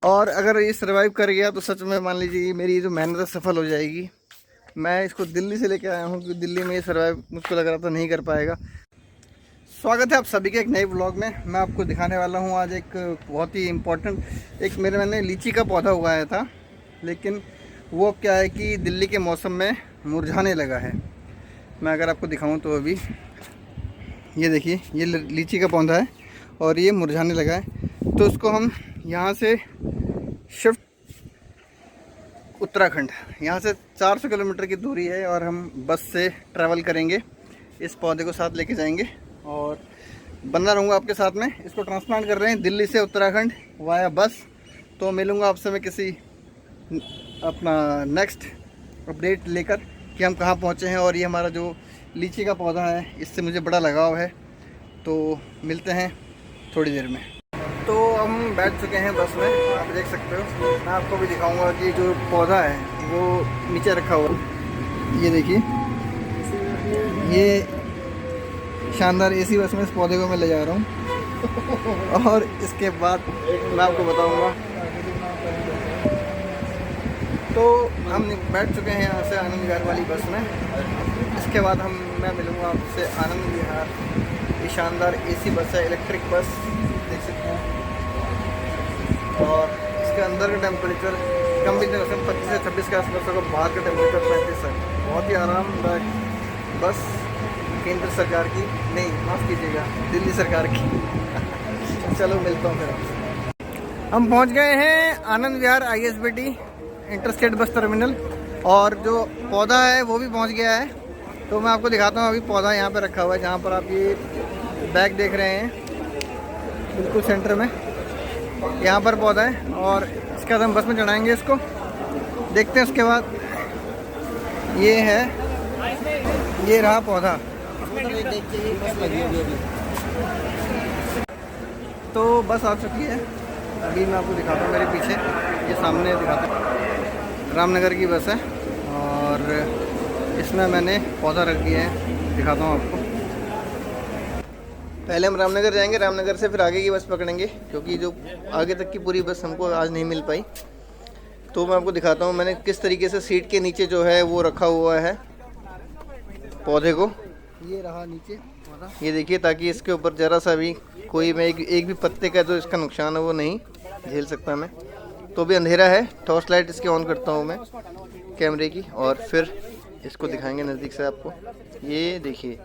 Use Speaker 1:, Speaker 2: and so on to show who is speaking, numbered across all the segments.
Speaker 1: और अगर ये सर्वाइव कर गया तो सच में मान लीजिए मेरी जो मेहनत सफल हो जाएगी। मैं इसको दिल्ली से लेकर आया हूँ क्योंकि दिल्ली में ये सर्वाइव मुझको लग रहा था नहीं कर पाएगा। स्वागत है आप सभी के एक नए व्लॉग में। मैं आपको दिखाने वाला हूँ आज एक बहुत ही इम्पोर्टेंट एक मैंने लीची का पौधा उगाया था, लेकिन वो क्या है कि दिल्ली के मौसम में मुरझाने लगा है। मैं अगर आपको दिखाऊं तो अभी ये देखिए, ये लीची का पौधा है और ये मुरझाने लगा है। तो इसको हम यहाँ से शिफ्ट उत्तराखंड, यहाँ से 400 किलोमीटर की दूरी है और हम बस से ट्रैवल करेंगे। इस पौधे को साथ लेके जाएंगे और बना रहूँगा आपके साथ में। इसको ट्रांसप्लांट कर रहे हैं दिल्ली से उत्तराखंड वाया बस। तो मिलूँगा आपसे मैं किसी अपना नेक्स्ट अपडेट लेकर कि हम कहाँ पहुँचे हैं। और ये हमारा जो लीची का पौधा है इससे मुझे बड़ा लगाव है। तो मिलते हैं थोड़ी देर में। तो हम बैठ चुके हैं बस में, आप देख सकते हो। मैं आपको भी दिखाऊंगा कि जो पौधा है वो नीचे रखा हुआ है। ये देखिए, ये शानदार एसी बस में इस पौधे को मैं ले जा रहा हूँ और इसके बाद मैं आपको बताऊंगा। तो हम बैठ चुके हैं यहाँ से आनंद विहार वाली बस में। इसके बाद मैं मिलूँगा आपसे आनंद विहार। ये शानदार एसी बस है, इलेक्ट्रिक बस देख सकते हैं। और इसके अंदर का टेम्परेचर कम भी नहीं, 25 से 26 के आसपास होगा। बाहर का टेम्परेचर 35 है। बहुत ही आरामदायक बस, केंद्र सरकार की नहीं, माफ़ कीजिएगा, दिल्ली सरकार की। चलो मिलता हूँ फिर आपसे। हम पहुँच गए हैं Anand Vihar ISBT interstate bus terminal और जो पौधा है वो भी पहुँच गया है। तो मैं आपको दिखाता हूँ। अभी पौधा यहाँ पे रखा हुआ है, जहाँ पर आप ये बैग देख रहे हैं, बिल्कुल सेंटर में यहाँ पर पौधा है। और इसके बाद हम बस में चढ़ाएंगे इसको, देखते हैं। उसके बाद ये है, ये रहा पौधा। तो बस आ चुकी है। अभी मैं आपको दिखाता हूँ, मेरे पीछे ये सामने दिखाता हूँ, रामनगर की बस है और इसमें मैंने पौधा रख दिया है, दिखाता हूँ आपको। पहले हम रामनगर जाएंगे, रामनगर से फिर आगे की बस पकड़ेंगे क्योंकि जो आगे तक की पूरी बस हमको आज नहीं मिल पाई। तो मैं आपको दिखाता हूँ मैंने किस तरीके से सीट के नीचे जो है वो रखा हुआ है पौधे को। ये रहा नीचे पौधा, ये देखिए, ताकि इसके ऊपर ज़रा सा भी कोई मैं एक भी पत्ते का जो इसका नुकसान है वो नहीं झेल सकता मैं। तो भी अंधेरा है, टॉर्च लाइट इसकी ऑन करता हूँ मैं कैमरे की और फिर इसको दिखाएंगे नज़दीक से आपको। ये देखिए,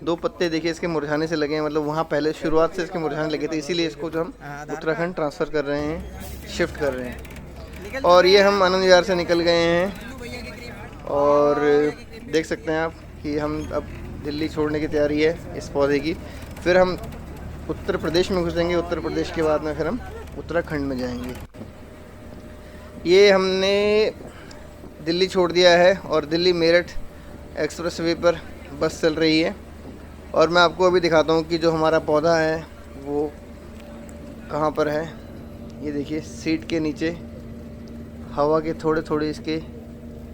Speaker 1: 2 पत्ते देखिए इसके मुरझाने से लगे हैं, मतलब वहाँ पहले शुरुआत से इसके मुरझाने लगे थे, इसीलिए इसको जो हम उत्तराखंड ट्रांसफ़र कर रहे हैं, शिफ्ट कर रहे हैं। और ये हम आनंद विहार से निकल गए हैं और देख सकते हैं आप कि हम अब दिल्ली छोड़ने की तैयारी है इस पौधे की। फिर हम उत्तर प्रदेश में घुसेंगे, उत्तर प्रदेश के बाद में फिर हम उत्तराखंड में जाएंगे। ये हमने दिल्ली छोड़ दिया है और दिल्ली मेरठ एक्सप्रेस वे पर बस चल रही है। और मैं आपको अभी दिखाता हूँ कि जो हमारा पौधा है वो कहाँ पर है। ये देखिए, सीट के नीचे हवा के थोड़े थोड़े इसके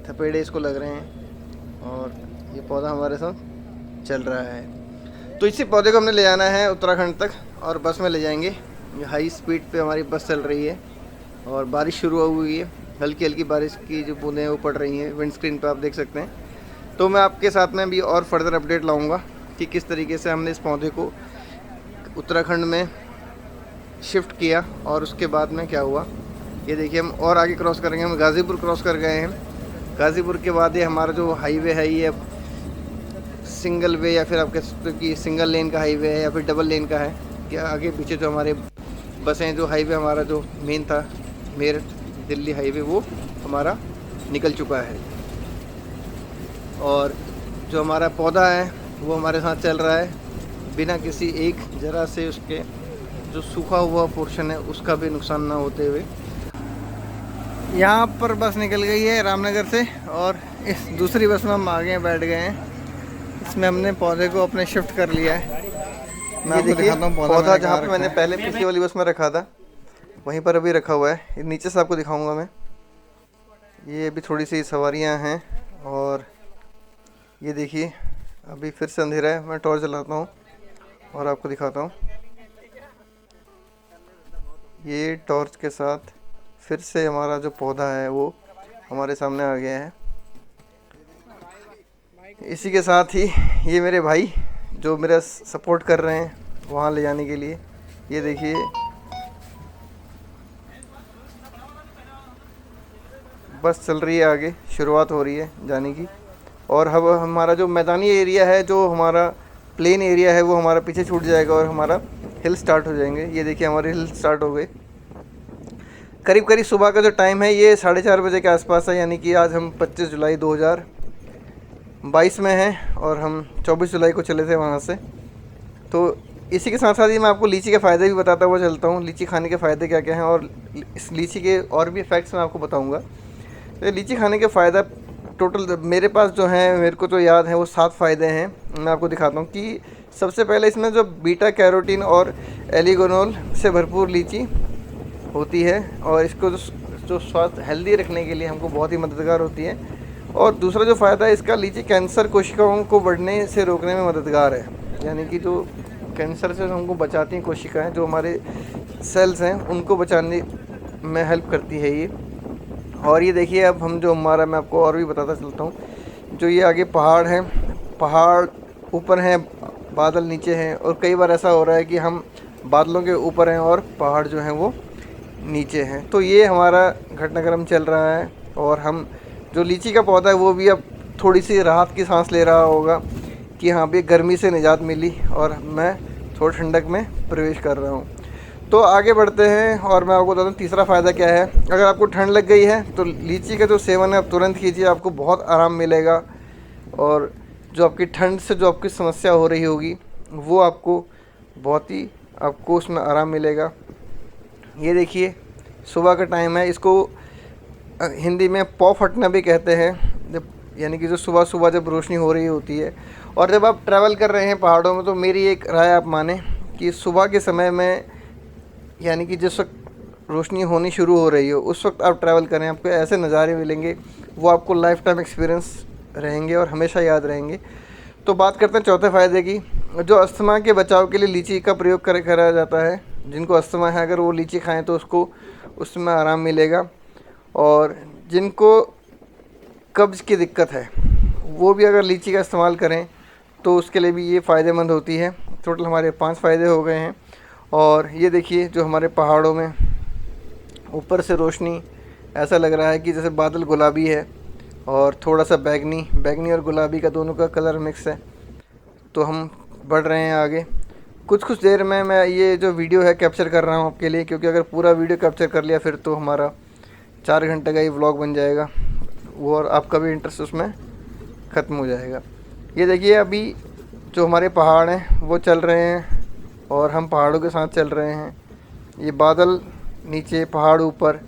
Speaker 1: थपेड़े इसको लग रहे हैं और ये पौधा हमारे साथ चल रहा है। तो इसी पौधे को हमने ले जाना है उत्तराखंड तक और बस में ले जाएंगे। ये हाई स्पीड पे हमारी बस चल रही है और बारिश शुरू हो हुई है, हल्की हल्की बारिश की जो बूंदें हैं वो पड़ रही हैं, विंड स्क्रीन पर आप देख सकते हैं। तो मैं आपके साथ में भी और फर्दर अपडेट लाऊंगा कि किस तरीके से हमने इस पौधे को उत्तराखंड में शिफ्ट किया और उसके बाद में क्या हुआ। ये देखिए, हम और आगे क्रॉस करेंगे, हम गाज़ीपुर क्रॉस कर गए हैं। गाज़ीपुर के बाद ये हमारा जो हाईवे है ये सिंगल वे या फिर आप कह सकते हो कि सिंगल लेन का हाईवे है या फिर डबल लेन का है। क्या आगे पीछे जो हमारे बसें, जो हाईवे हमारा जो मेन था मेरठ दिल्ली हाईवे, वो हमारा निकल चुका है। और जो हमारा पौधा है वो हमारे साथ चल रहा है बिना किसी एक ज़रा से उसके जो सूखा हुआ पोर्शन है उसका भी नुकसान ना होते हुए। यहाँ पर बस निकल गई है रामनगर से और इस दूसरी बस में हम आगे बैठ गए हैं। इसमें हमने पौधे को अपने शिफ्ट कर लिया है। मैं आपको दिखाता हूँ पौधा जहाँ पे मैंने पहले पिछली वाली बस में रखा था वहीं पर अभी रखा हुआ है। नीचे से आपको दिखाऊंगा मैं। ये अभी थोड़ी सी सवारियाँ हैं और ये देखिए अभी फिर से अंधेरा है। मैं टॉर्च जलाता हूँ और आपको दिखाता हूँ। ये टॉर्च के साथ फिर से हमारा जो पौधा है वो हमारे सामने आ गया है। इसी के साथ ही ये मेरे भाई जो मेरा सपोर्ट कर रहे हैं वहाँ ले जाने के लिए, ये देखिए बस चल रही है आगे, शुरुआत हो रही है जाने की। और अब हमारा जो मैदानी एरिया है, जो हमारा प्लेन एरिया है, वो हमारा पीछे छूट जाएगा और हमारा हिल स्टार्ट हो जाएंगे। ये देखिए हमारे हिल स्टार्ट हो गए। करीब करीब सुबह का जो टाइम है ये 4:30 बजे के आसपास है, यानी कि आज हम 25 जुलाई 2022 में हैं और हम 24 जुलाई को चले थे वहाँ से। तो इसी के साथ साथ ही मैं आपको लीची के फ़ायदे भी बताता हुआ चलता हूँ, लीची खाने के फ़ायदे क्या क्या हैं और इस लीची के और भी इफ़ेक्ट्स मैं आपको बताऊँगा। तो लीची खाने के फ़ायदा टोटल मेरे पास जो है, मेरे को तो याद है वो 7 फ़ायदे हैं। मैं आपको दिखाता हूँ कि सबसे पहले इसमें जो बीटा कैरोटीन और एलिगोनोल से भरपूर लीची होती है और इसको जो स्वास्थ्य हेल्दी रखने के लिए हमको बहुत ही मददगार होती है। और दूसरा जो फ़ायदा है इसका, लीची कैंसर कोशिकाओं को बढ़ने से रोकने में मददगार है, यानी कि जो कैंसर से हमको बचाती हैं कोशिकाएं, जो हमारे सेल्स हैं उनको बचाने में हेल्प करती है ये। और ये देखिए अब हम जो हमारा, मैं आपको और भी बताता चलता हूँ, जो ये आगे पहाड़ हैं, पहाड़ ऊपर हैं, बादल नीचे हैं, और कई बार ऐसा हो रहा है कि हम बादलों के ऊपर हैं और पहाड़ जो हैं वो नीचे हैं। तो ये हमारा घटनाक्रम चल रहा है और हम जो लीची का पौधा है वो भी अब थोड़ी सी राहत की सांस ले रहा होगा कि हाँ भी गर्मी से निजात मिली और मैं थोड़ी ठंडक में प्रवेश कर रहा हूँ। तो आगे बढ़ते हैं और मैं आपको बता दूँ तीसरा फ़ायदा क्या है। अगर आपको ठंड लग गई है तो लीची का जो सेवन है आप तुरंत कीजिए, आपको बहुत आराम मिलेगा और जो आपकी ठंड से जो आपकी समस्या हो रही होगी वो आपको बहुत ही, आपको उसमें आराम मिलेगा। ये देखिए सुबह का टाइम है, इसको हिंदी में पौ फटना भी कहते हैं, जब यानी कि जो सुबह सुबह जब रोशनी हो रही होती है। और जब आप ट्रैवल कर रहे हैं पहाड़ों में तो मेरी एक राय आप माने कि सुबह के समय में, यानी कि जिस वक्त रोशनी होनी शुरू हो रही हो उस वक्त आप ट्रैवल करें, आपको ऐसे नज़ारे मिलेंगे वो आपको लाइफ टाइम एक्सपीरियंस रहेंगे और हमेशा याद रहेंगे। तो बात करते हैं चौथे फ़ायदे की। जो अस्थमा के बचाव के लिए लीची का प्रयोग करा जाता है, जिनको अस्थमा है अगर वो लीची खाएं तो उसको उसमें आराम मिलेगा। और जिनको कब्ज़ की दिक्कत है वो भी अगर लीची का इस्तेमाल करें तो उसके लिए भी ये फ़ायदेमंद होती है। टोटल हमारे 5 फ़ायदे हो गए हैं। और ये देखिए जो हमारे पहाड़ों में ऊपर से रोशनी, ऐसा लग रहा है कि जैसे बादल गुलाबी है और थोड़ा सा बैगनी और गुलाबी का दोनों का कलर मिक्स है। तो हम बढ़ रहे हैं आगे। कुछ देर में मैं ये जो वीडियो है कैप्चर कर रहा हूँ आपके लिए, क्योंकि अगर पूरा वीडियो कैप्चर कर लिया फिर तो हमारा 4 घंटे का ही व्लॉग बन जाएगा वो, और आपका भी इंटरेस्ट उसमें ख़त्म हो जाएगा। ये देखिए अभी जो हमारे पहाड़ हैं वो चल रहे हैं और हम पहाड़ों के साथ चल रहे हैं। ये बादल नीचे, पहाड़ ऊपर,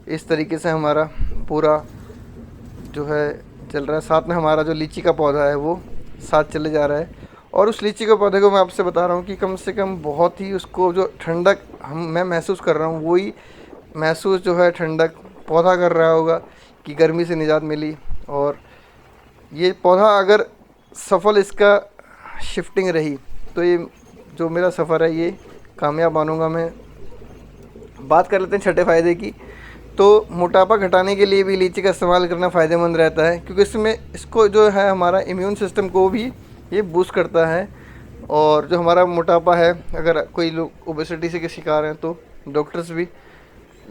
Speaker 1: इस तरीके से हमारा पूरा जो है चल रहा है। साथ में हमारा जो लीची का पौधा है वो साथ चले जा रहा है। और उस लीची के पौधे को मैं आपसे बता रहा हूँ कि कम से कम बहुत ही उसको जो ठंडक मैं महसूस कर रहा हूँ वही महसूस जो है ठंडक पौधा कर रहा होगा कि गर्मी से निजात मिली। और ये पौधा अगर सफल इसका शिफ्टिंग रही तो ये जो मेरा सफ़र है ये कामयाब मानूंगा मैं। बात कर लेते हैं छठे फ़ायदे की। तो मोटापा घटाने के लिए भी लीची का इस्तेमाल करना फ़ायदेमंद रहता है, क्योंकि इसमें इसको जो है हमारा इम्यून सिस्टम को भी ये बूस्ट करता है। और जो हमारा मोटापा है, अगर कोई लोग ओबेसिटी से के शिकार हैं तो डॉक्टर्स भी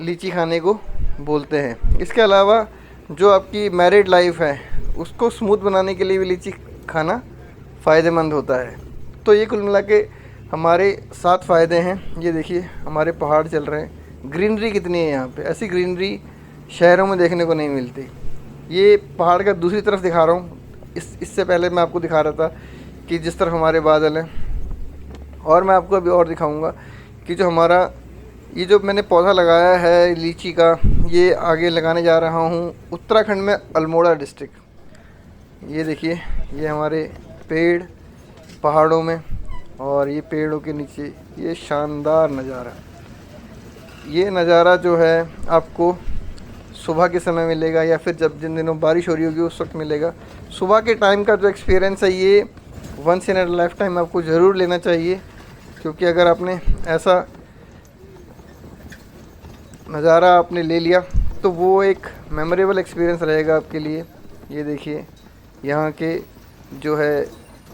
Speaker 1: लीची खाने को बोलते हैं। इसके अलावा जो आपकी मैरिड लाइफ है उसको स्मूथ बनाने के लिए भी लीची खाना फ़ायदेमंद होता है। तो ये कुल मिला के हमारे 7 फ़ायदे हैं। ये देखिए हमारे पहाड़ चल रहे हैं, ग्रीनरी कितनी है यहाँ पे, ऐसी ग्रीनरी शहरों में देखने को नहीं मिलती। ये पहाड़ का दूसरी तरफ दिखा रहा हूँ, इससे पहले मैं आपको दिखा रहा था कि जिस तरफ हमारे बादल हैं। और मैं आपको अभी और दिखाऊंगा कि जो हमारा ये जो मैंने पौधा लगाया है लीची का, ये आगे लगाने जा रहा हूँ उत्तराखंड में अल्मोड़ा डिस्ट्रिक्ट। ये देखिए ये हमारे पेड़ पहाड़ों में और ये पेड़ों के नीचे ये शानदार नज़ारा, ये नज़ारा जो है आपको सुबह के समय मिलेगा या फिर जब जिन दिनों बारिश हो रही होगी उस वक्त मिलेगा। सुबह के टाइम का जो एक्सपीरियंस है ये once in a lifetime आपको ज़रूर लेना चाहिए, क्योंकि अगर आपने ऐसा नज़ारा आपने ले लिया तो वो एक मेमोरेबल एक्सपीरियंस रहेगा आपके लिए। ये देखिए यहाँ के जो है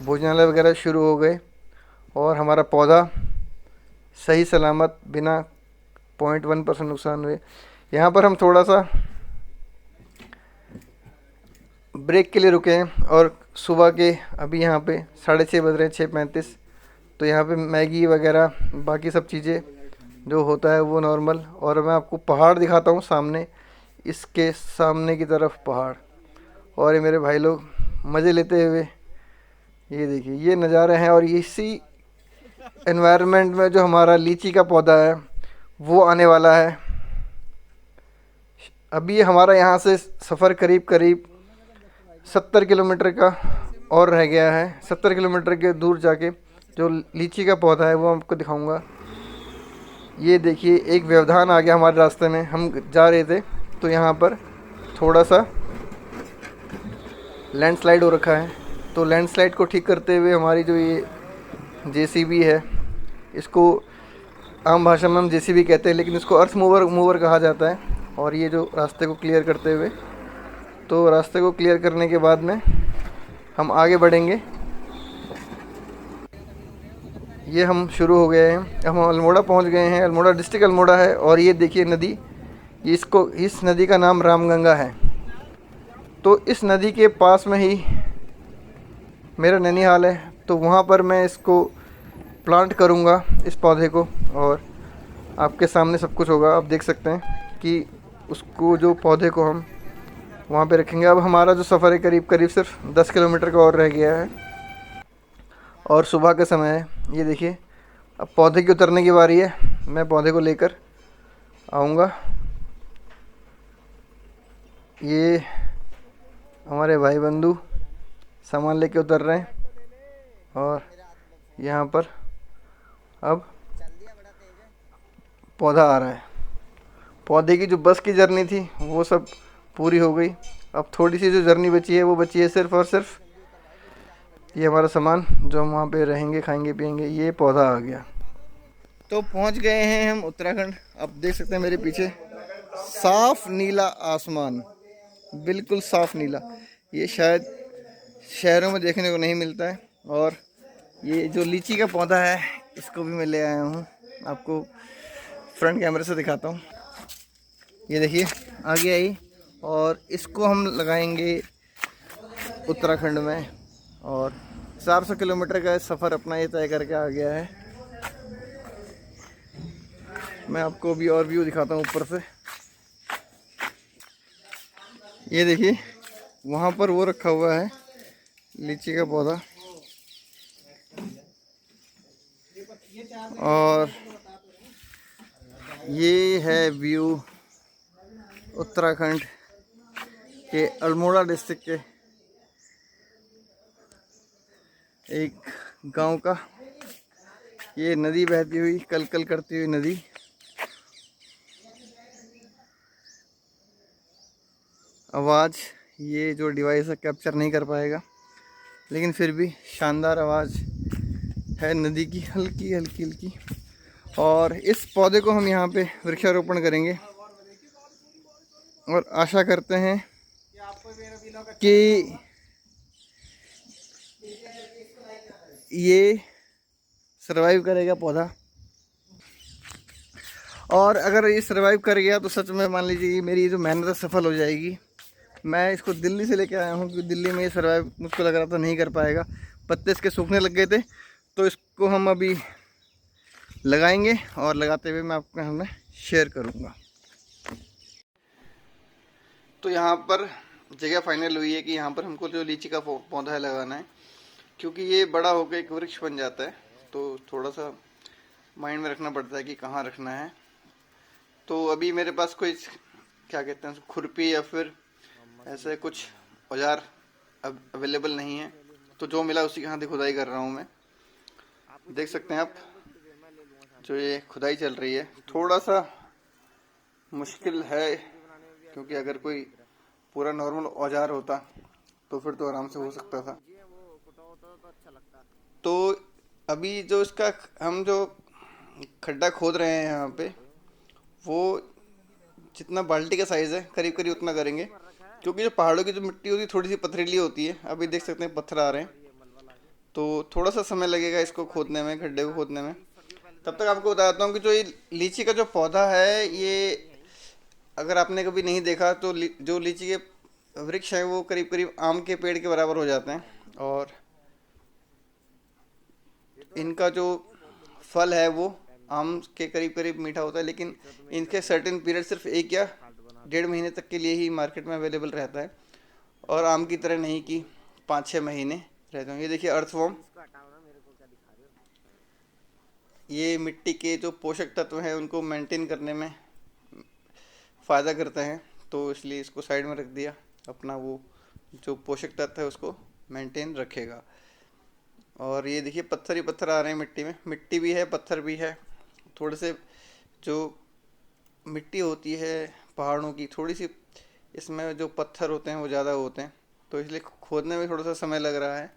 Speaker 1: भोजनालय वगैरह शुरू हो गए और हमारा पौधा सही सलामत बिना 0.1% नुकसान हुए। यहाँ पर हम थोड़ा सा ब्रेक के लिए रुके हैं और सुबह के अभी यहाँ पे 6:30 बज रहे हैं, 6:35। तो यहाँ पे मैगी वगैरह बाकी सब चीज़ें जो होता है वो नॉर्मल। और मैं आपको पहाड़ दिखाता हूँ सामने, इसके सामने की तरफ पहाड़, और ये मेरे भाई लोग मज़े लेते हुए ये देखिए ये नज़ारे हैं। और इसी एनवायरनमेंट में जो हमारा लीची का पौधा है वो आने वाला है। अभी हमारा यहाँ से सफ़र करीब करीब 70 किलोमीटर का और रह गया है। 70 किलोमीटर के दूर जाके जो लीची का पौधा है वो आपको दिखाऊंगा। ये देखिए एक व्यवधान आ गया हमारे रास्ते में, हम जा रहे थे तो यहाँ पर थोड़ा सा लैंडस्लाइड हो रखा है। तो लैंडस्लाइड को ठीक करते हुए हमारी जो ये जेसीबी है, इसको आम भाषा में हम जेसीबी कहते हैं लेकिन इसको अर्थ मूवर कहा जाता है। और ये जो रास्ते को क्लियर करते हुए, तो रास्ते को क्लियर करने के बाद में हम आगे बढ़ेंगे। ये हम शुरू हो गए हैं, हम अल्मोड़ा पहुंच गए हैं। अल्मोड़ा डिस्ट्रिक्ट अल्मोड़ा है। और ये देखिए नदी, इस नदी का नाम रामगंगा है। तो इस नदी के पास में ही मेरा नैनीहाल है, तो वहाँ पर मैं इसको प्लांट करूँगा इस पौधे को। और आपके सामने सब कुछ होगा, आप देख सकते हैं कि उसको जो पौधे को हम वहाँ पे रखेंगे। अब हमारा जो सफ़र है करीब करीब सिर्फ 10 किलोमीटर का और रह गया है और सुबह का समय है। ये देखिए अब पौधे की उतरने की बारी है, मैं पौधे को लेकर आऊँगा। ये हमारे भाई बंधु सामान लेके उतर रहे हैं और यहाँ पर अब पौधा आ रहा है। पौधे की जो बस की जर्नी थी वो सब पूरी हो गई। अब थोड़ी सी जो जर्नी बची है वो बची है सिर्फ और सिर्फ ये हमारा सामान जो हम वहाँ पे रहेंगे, खाएंगे, पिएंगे। ये पौधा आ गया। तो पहुँच गए हैं हम उत्तराखंड। अब देख सकते हैं मेरे पीछे साफ नीला आसमान, बिल्कुल साफ नीला। ये शायद शहरों में देखने को नहीं मिलता है। और ये जो लीची का पौधा है इसको भी मैं ले आया हूँ, आपको फ्रंट कैमरे से दिखाता हूँ। ये देखिए आ गया ही, और इसको हम लगाएंगे उत्तराखंड में। और 400 किलोमीटर का सफ़र अपना ये तय करके आ गया है। मैं आपको भी और व्यू दिखाता हूँ ऊपर से। ये देखिए वहाँ पर वो रखा हुआ है लीची का पौधा, और ये है व्यू उत्तराखंड के अल्मोड़ा डिस्ट्रिक्ट के एक गांव का। ये नदी बहती हुई, कलकल करती हुई नदी। आवाज़ ये जो डिवाइस है कैप्चर नहीं कर पाएगा, लेकिन फिर भी शानदार आवाज़ है नदी की, हल्की हल्की हल्की। और इस पौधे को हम यहाँ पे वृक्षारोपण करेंगे और आशा करते हैं कि ये सरवाइव करेगा पौधा। और अगर ये सरवाइव कर गया तो सच में मान लीजिए मेरी जो मेहनत सफल हो जाएगी। मैं इसको दिल्ली से लेकर आया हूँ क्योंकि दिल्ली में ये सरवाइव मुझको लग रहा था नहीं कर पाएगा, पत्ते इसके सूखने लग गए थे। तो इसको हम अभी लगाएंगे और लगाते हुए मैं आपको हमें शेयर करूँगा। तो यहाँ पर जगह फाइनल हुई है कि यहाँ पर हमको जो लीची का पौधा है लगाना है, क्योंकि ये बड़ा होकर एक वृक्ष बन जाता है। तो थोड़ा सा माइंड में रखना पड़ता है कि कहाँ रखना है। तो अभी मेरे पास कोई क्या कहते हैं खुरपी या फिर ऐसे कुछ औजार अवेलेबल नहीं है, तो जो मिला उसी के हाथ खुदाई कर रहा हूँ मैं। देख सकते हैं आप जो ये खुदाई चल रही है, थोड़ा सा मुश्किल है क्योंकि अगर कोई पूरा नॉर्मल औजार होता तो फिर तो आराम से हो सकता था। तो अभी जो इसका हम जो खड्डा खोद रहे हैं यहाँ पे, वो जितना बाल्टी का साइज़ है करीब करीब उतना करेंगे, क्योंकि जो पहाड़ों की जो मिट्टी होती है थोड़ी सी पथरीली होती है। अभी देख सकते हैं पत्थर आ रहे हैं, तो थोड़ा सा समय लगेगा इसको खोदने में, गड्ढे को खोदने में। तब तक आपको बताता हूँ कि जो ये लीची का जो पौधा है, ये अगर आपने कभी नहीं देखा तो जो लीची के वृक्ष हैं वो करीब करीब आम के पेड़ के बराबर हो जाते हैं। और इनका जो फल है वो आम के करीब करीब मीठा होता है, लेकिन इनके सर्टेन पीरियड सिर्फ 1 या 1.5 महीने तक के लिए ही मार्केट में अवेलेबल रहता है, और आम की तरह नहीं कि 5-6 महीने रहते हैं। ये देखिए अर्थवॉर्म, ये मिट्टी के जो पोषक तत्व हैं उनको मेंटेन करने में फ़ायदा करते हैं, तो इसलिए इसको साइड में रख दिया। अपना वो जो पोषक तत्व है उसको मेंटेन रखेगा। और ये देखिए पत्थर ही पत्थर आ रहे हैं मिट्टी में, मिट्टी भी है पत्थर भी है। थोड़े से जो मिट्टी होती है पहाड़ों की, थोड़ी सी इसमें जो पत्थर होते हैं वो ज़्यादा होते हैं, तो इसलिए खोदने में थोड़ा सा समय लग रहा है।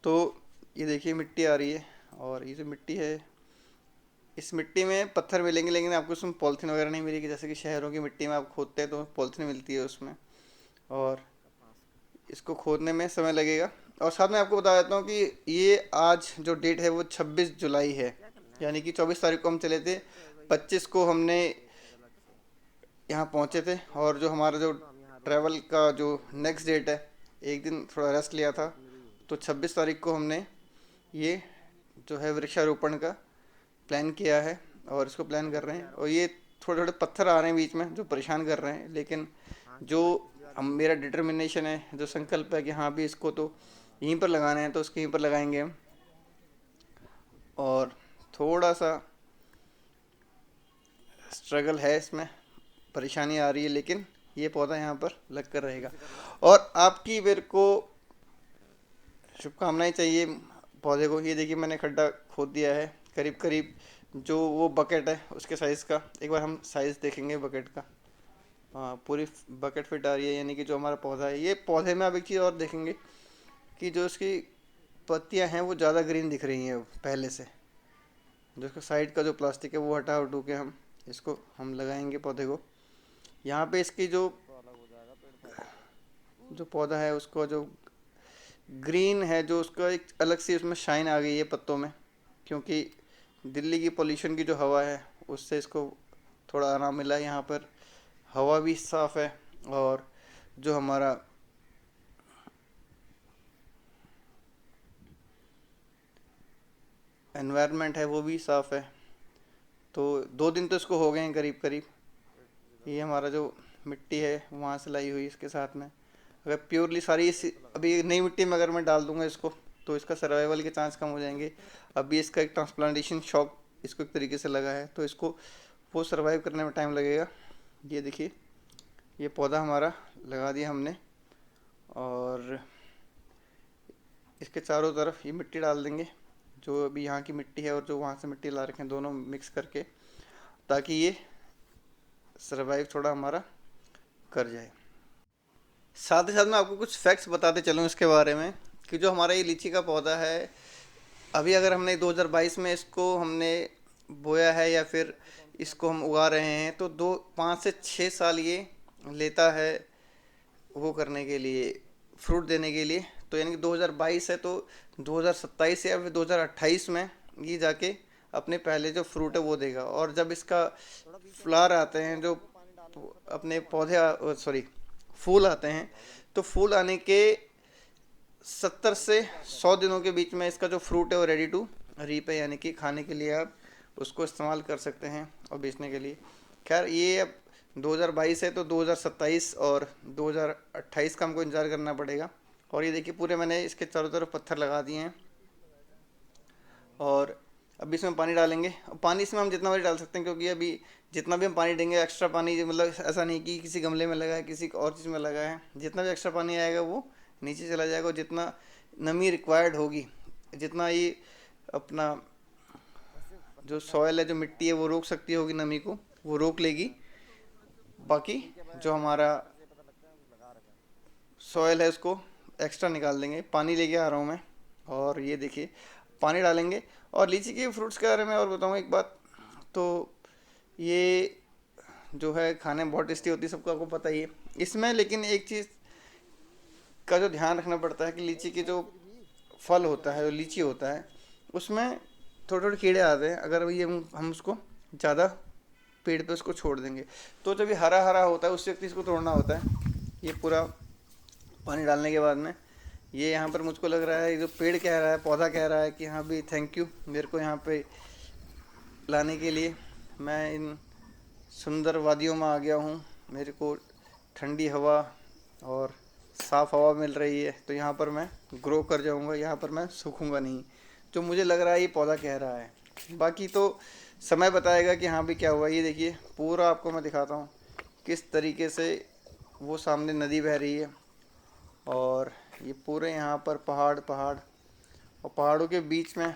Speaker 1: तो ये देखिए मिट्टी आ रही है, और ये जो मिट्टी है इस मिट्टी में पत्थर मिलेंगे, लेकिन आपको उसमें पॉलिथीन वगैरह नहीं मिलेगी, जैसे कि शहरों की मिट्टी में आप खोदते हैं तो पॉलिथीन मिलती है उसमें। और इसको खोदने में समय लगेगा। और साथ में आपको बता देता हूँ कि ये आज जो डेट है वो 26 जुलाई है, यानी कि 24 तारीख को हम चले थे, 25 को हमने यहाँ पहुँचे थे। और जो हमारा जो ट्रैवल का जो नेक्स्ट डेट है, एक दिन थोड़ा रेस्ट लिया था, तो 26 तारीख को हमने ये जो है वृक्षारोपण का प्लान किया है, और इसको प्लान कर रहे हैं। और ये थोड़े थोड़े पत्थर आ रहे हैं बीच में जो परेशान कर रहे हैं, लेकिन जो हम मेरा डिटर्मिनेशन है, जो संकल्प है कि हाँ भी इसको तो यहीं पर लगाना है, तो उसके यहीं पर लगाएंगे हम। और थोड़ा सा स्ट्रगल है इसमें, परेशानी आ रही है, लेकिन ये पौधा यहाँ पर लग कर रहेगा। और आपकी मेरे को शुभकामनाएं चाहिए पौधे को। ये देखिए मैंने खड्डा खोद दिया है करीब करीब जो वो बकेट है उसके साइज़ का। एक बार हम साइज़ देखेंगे बकेट का। हाँ, पूरी बकेट फिट आ रही है, यानी कि जो हमारा पौधा है, ये पौधे में आप एक चीज़ और देखेंगे कि जो इसकी पत्तियां हैं वो ज़्यादा ग्रीन दिख रही हैं पहले से। जो इसका साइड का जो प्लास्टिक है वो हटा उठू के हम लगाएंगे पौधे को। यहाँ पे इसकी जो जो पौधा है उसको जो ग्रीन है, जो उसका एक अलग सी उसमें शाइन आ गई है पत्तों में, क्योंकि दिल्ली की पोल्यूशन की जो हवा है उससे इसको थोड़ा आराम मिला है। यहाँ पर हवा भी साफ़ है, और जो हमारा एनवायरनमेंट है वो भी साफ़ है। तो 2 दिन तो इसको हो गए हैं करीब करीब। ये हमारा जो मिट्टी है वहाँ से लाई हुई इसके साथ में। अगर प्योरली सारी अभी नई मिट्टी में अगर मैं डाल दूंगा इसको, तो इसका सर्वाइवल के चांस कम हो जाएंगे। अभी इसका एक ट्रांसप्लांटेशन शॉक इसको एक तरीके से लगा है, तो इसको वो सर्वाइव करने में टाइम लगेगा। ये देखिए ये पौधा हमारा लगा दिया हमने, और इसके चारों तरफ ये मिट्टी डाल देंगे, जो अभी यहाँ की मिट्टी है और जो वहाँ से मिट्टी ला रखे हैं दोनों मिक्स करके, ताकि ये सर्वाइव थोड़ा हमारा कर जाए। साथ ही साथ मैं आपको कुछ फैक्ट्स बताते चलूँ इसके बारे में, कि जो हमारा ये लीची का पौधा है, अभी अगर हमने 2022 में इसको हमने बोया है या फिर इसको हम उगा रहे हैं, तो 5 से 6 साल ये लेता है वो करने के लिए, फ्रूट देने के लिए। तो यानी कि 2022 है, तो 2027 या फिर 2028 में ये जाके अपने पहले जो फ्रूट है वो देगा। और जब इसका फ्लावर आते हैं, जो अपने पौधे सॉरी फूल आते हैं, तो फूल आने के 70 से 100 दिनों के बीच में इसका जो फ्रूट है वो रेडी टू रीप है, यानी कि खाने के लिए आप उसको इस्तेमाल कर सकते हैं और बेचने के लिए। खैर ये अब 2022 है, तो 2027 और 2028 का हमको इंतज़ार करना पड़ेगा। और ये देखिए पूरे मैंने इसके चारों तरफ पत्थर लगा दिए हैं, और अभी इसमें पानी डालेंगे। पानी इसमें हम जितना भी डाल सकते हैं, क्योंकि अभी जितना भी हम पानी देंगे एक्स्ट्रा पानी, मतलब ऐसा नहीं कि किसी गमले में लगा है किसी और चीज़ में लगा है, जितना भी एक्स्ट्रा पानी आएगा वो नीचे चला जाएगा। और जितना नमी रिक्वायर्ड होगी, जितना ये अपना जो सॉयल है, जो मिट्टी है वो रोक सकती होगी नमी को, वो रोक लेगी। बाकी जो हमारा सॉयल है उसको एक्स्ट्रा निकाल देंगे। पानी लेके आ रहा हूँ मैं, और ये देखिए पानी डालेंगे। और लीची के फ्रूट्स के बारे में और बताऊँ एक बात, तो ये जो है खाने में बहुत टेस्टी होती है, सबको आपको पता ही है इसमें। लेकिन एक चीज़ का जो ध्यान रखना पड़ता है कि लीची के जो फल होता है, जो लीची होता है, उसमें थोड़े थोड़े कीड़े आते हैं। अगर ये हम उसको ज़्यादा पेड़ पे उसको छोड़ देंगे तो जब ये हरा हरा होता है उस वक्त इसको तोड़ना होता है। ये पूरा पानी डालने के बाद में ये यहाँ पर मुझको लग रहा है, ये जो पेड़ कह रहा है, पौधा कह रहा है कि हाँ भी थैंक यू मेरे को यहाँ पे लाने के लिए। मैं इन सुंदर वादियों में आ गया हूँ, मेरे को ठंडी हवा और साफ़ हवा मिल रही है, तो यहाँ पर मैं ग्रो कर जाऊँगा, यहाँ पर मैं सूखूँगा नहीं, जो मुझे लग रहा है ये पौधा कह रहा है। बाकी तो समय बताएगा कि हाँ भी क्या हुआ। ये देखिए पूरा आपको मैं दिखाता हूँ किस तरीके से वो सामने नदी बह रही है, और ये पूरे यहाँ पर पहाड़ पहाड़, और पहाड़ों के बीच में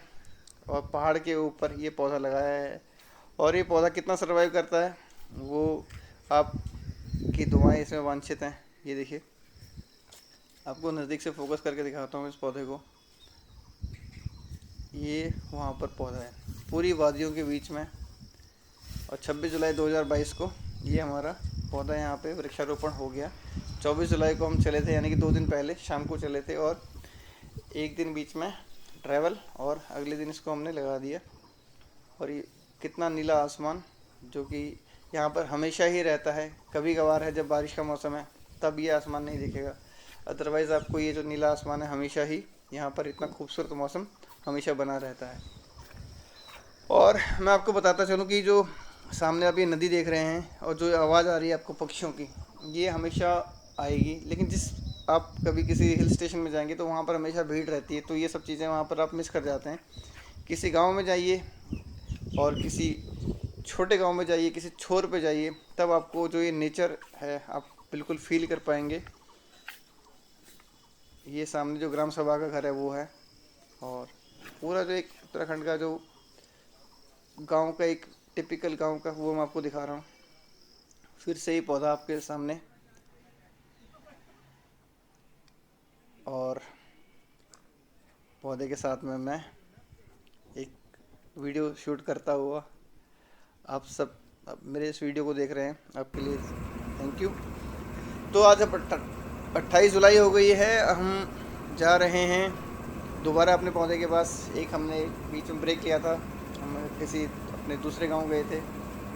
Speaker 1: और पहाड़ के ऊपर ये पौधा लगाया है। और ये पौधा कितना सर्वाइव करता है वो आपकी दुआएं इसमें वांछित हैं। ये देखिए आपको नज़दीक से फोकस करके दिखाता हूँ इस पौधे को। ये वहाँ पर पौधा है पूरी वादियों के बीच में, और 26 जुलाई 2022 को ये हमारा पौधा यहाँ पे वृक्षारोपण हो गया। 24 जुलाई को हम चले थे, यानी कि 2 दिन पहले शाम को चले थे, और एक दिन बीच में ट्रैवल, और अगले दिन इसको हमने लगा दिया। और ये कितना नीला आसमान, जो कि यहाँ पर हमेशा ही रहता है। कभी कभार है जब बारिश का मौसम है तब ये आसमान नहीं दिखेगा, अदरवाइज़ आपको ये जो नीला आसमान है हमेशा ही यहाँ पर इतना खूबसूरत मौसम हमेशा बना रहता है। और मैं आपको बताता चलूँ कि जो सामने आप ये नदी देख रहे हैं और जो आवाज़ आ रही है आपको पक्षियों की, ये हमेशा आएगी। लेकिन जिस आप कभी किसी हिल स्टेशन में जाएंगे तो वहाँ पर हमेशा भीड़ रहती है, तो ये सब चीज़ें वहाँ पर आप मिस कर जाते हैं। किसी गांव में जाइए और किसी छोटे गांव में जाइए, किसी छोर पे जाइए, तब आपको जो ये नेचर है आप बिल्कुल फील कर पाएंगे। ये सामने जो ग्राम सभा का घर है वो है, और पूरा जो एक उत्तराखंड का जो गांव का एक टिपिकल गांव का वो मैं आपको दिखा रहा हूँ। फिर से ही पौधा आपके सामने, और पौधे के साथ में मैं एक वीडियो शूट करता हुआ आप सब मेरे इस वीडियो को देख रहे हैं, आपके लिए थैंक यू। तो आज अब 28 जुलाई हो गई है, हम जा रहे हैं दोबारा अपने पौधे के पास। एक हमने बीच में ब्रेक लिया था, हम किसी अपने दूसरे गांव गए थे,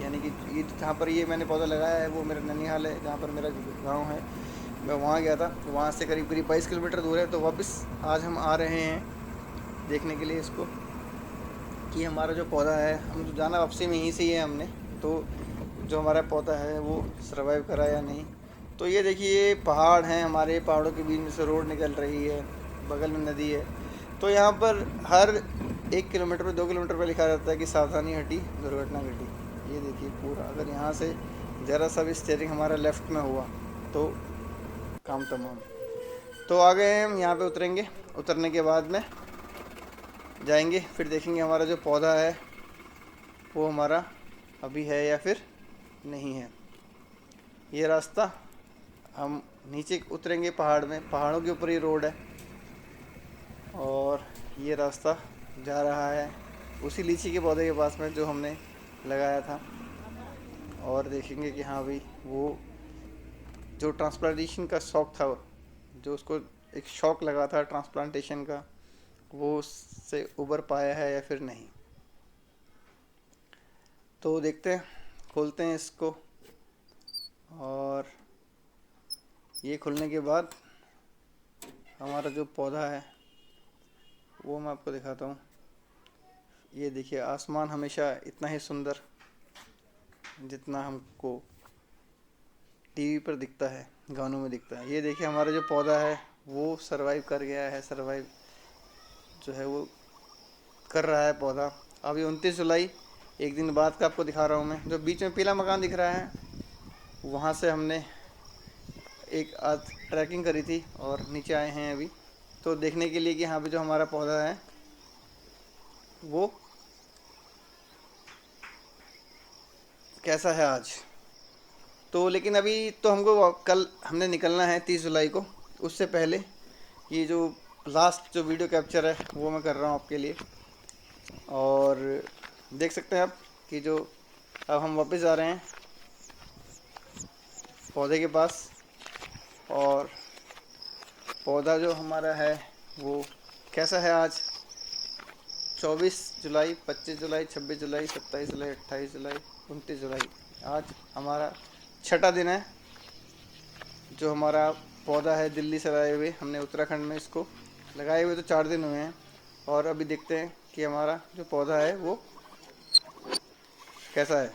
Speaker 1: यानी कि ये जहाँ पर ये मैंने पौधा लगाया है वो मेरा ननिहाल है, जहाँ पर मेरा गांव है, मैं वहाँ गया था। वहाँ से करीब करीब 22 किलोमीटर दूर है। तो वापस आज हम आ रहे हैं देखने के लिए इसको कि हमारा जो पौधा है, हम जो जाना वापसी में यहीं से ही है हमने, तो जो हमारा पौधा है वो सर्वाइव करा या नहीं। तो ये देखिए पहाड़ हैं हमारे, पहाड़ों के बीच में से रोड निकल रही है, बगल में नदी है। तो यहाँ पर हर 1 किलोमीटर पर 2 किलोमीटर पर लिखा रहता है कि सावधानी हटी दुर्घटना घटी। ये देखिए पूरा, अगर यहाँ से ज़रा सा भी स्टीयरिंग हमारा लेफ़्ट में हुआ तो काम तमाम। तो आ गए हम यहाँ पे, उतरेंगे, उतरने के बाद में जाएंगे, फिर देखेंगे हमारा जो पौधा है वो हमारा अभी है या फिर नहीं है। ये रास्ता हम नीचे उतरेंगे पहाड़ में, पहाड़ों के ऊपर ही रोड है, और ये रास्ता जा रहा है उसी लीची के पौधे के पास में जो हमने लगाया था। और देखेंगे कि हाँ भाई वो जो ट्रांसप्लांटेशन का शौक़ था, जो उसको एक शौक़ लगा था ट्रांसप्लांटेशन का, वो उससे उबर पाया है या फिर नहीं। तो देखते हैं, खोलते हैं इसको, और ये खुलने के बाद हमारा जो पौधा है वो मैं आपको दिखाता हूँ। ये देखिए आसमान हमेशा इतना ही सुंदर जितना हमको टीवी पर दिखता है, गानों में दिखता है। ये देखिए हमारा जो पौधा है वो सरवाइव कर गया है, सरवाइव जो है वो कर रहा है पौधा। अभी 29 जुलाई, एक दिन बाद का आपको दिखा रहा हूँ मैं। जो बीच में पीला मकान दिख रहा है वहाँ से हमने एक आज ट्रैकिंग करी थी और नीचे आए हैं अभी, तो देखने के लिए कि यहाँ पे जो हमारा पौधा है वो कैसा है आज। तो लेकिन अभी तो हमको कल हमने निकलना है 30 जुलाई को, उससे पहले ये जो लास्ट जो वीडियो कैप्चर है वो मैं कर रहा हूँ आपके लिए। और देख सकते हैं आप कि जो अब हम वापस जा रहे हैं पौधे के पास। और पौधा जो हमारा है वो कैसा है आज 24 जुलाई, 25 जुलाई, 26 जुलाई, 27 जुलाई, 28 जुलाई, 29 जुलाई। आज हमारा छठा दिन है जो हमारा पौधा है दिल्ली से लाए हुए। हमने उत्तराखंड में इसको लगाए हुए तो 4 दिन हुए हैं। और अभी देखते हैं कि हमारा जो पौधा है वो कैसा है।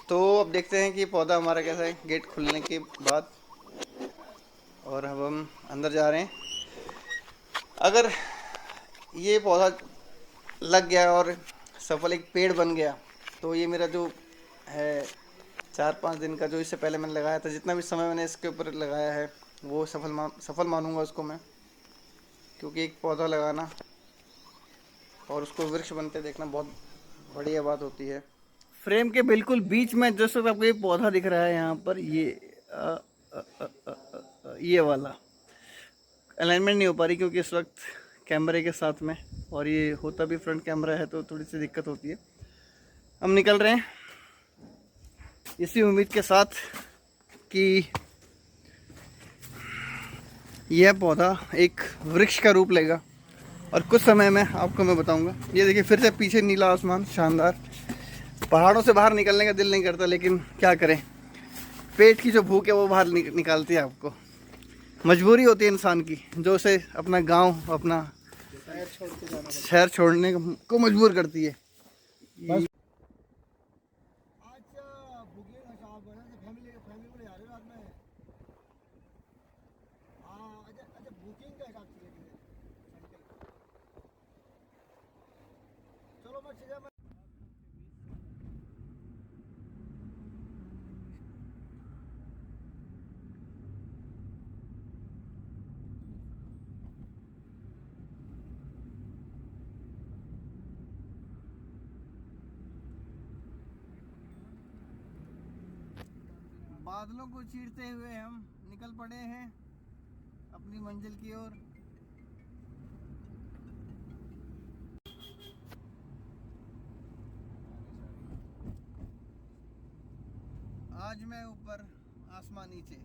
Speaker 1: तो अब देखते हैं कि पौधा हमारा कैसा है गेट खुलने के बाद। और अब हम अंदर जा रहे हैं। अगर ये पौधा लग गया और सफल एक पेड़ बन गया तो ये मेरा जो है 4-5 दिन का जो इससे पहले मैंने लगाया था, जितना भी समय मैंने इसके ऊपर लगाया है वो सफल मानूंगा उसको मैं। क्योंकि एक पौधा लगाना और उसको वृक्ष बनते देखना बहुत बढ़िया बात होती है। फ्रेम के बिल्कुल बीच में जो सब आपको ये पौधा दिख रहा है यहाँ पर, ये वाला अलाइनमेंट नहीं हो पा रही क्योंकि इस वक्त कैमरे के साथ में, और ये होता भी फ्रंट कैमरा है तो थोड़ी सी दिक्कत होती है। हम निकल रहे हैं इसी उम्मीद के साथ कि यह पौधा एक वृक्ष का रूप लेगा और कुछ समय में आपको मैं बताऊंगा। ये देखिए फिर से पीछे नीला आसमान शानदार। पहाड़ों से बाहर निकलने का दिल नहीं करता लेकिन क्या करें, पेट की जो भूख है वो बाहर निकालती है आपको। मजबूरी होती है इंसान की जो उसे अपना गांव, अपना शहर छोड़ने को मजबूर करती है। बादलों को चीरते हुए हम निकल पड़े हैं अपनी मंजिल की ओर। आज मैं ऊपर, आसमान नीचे।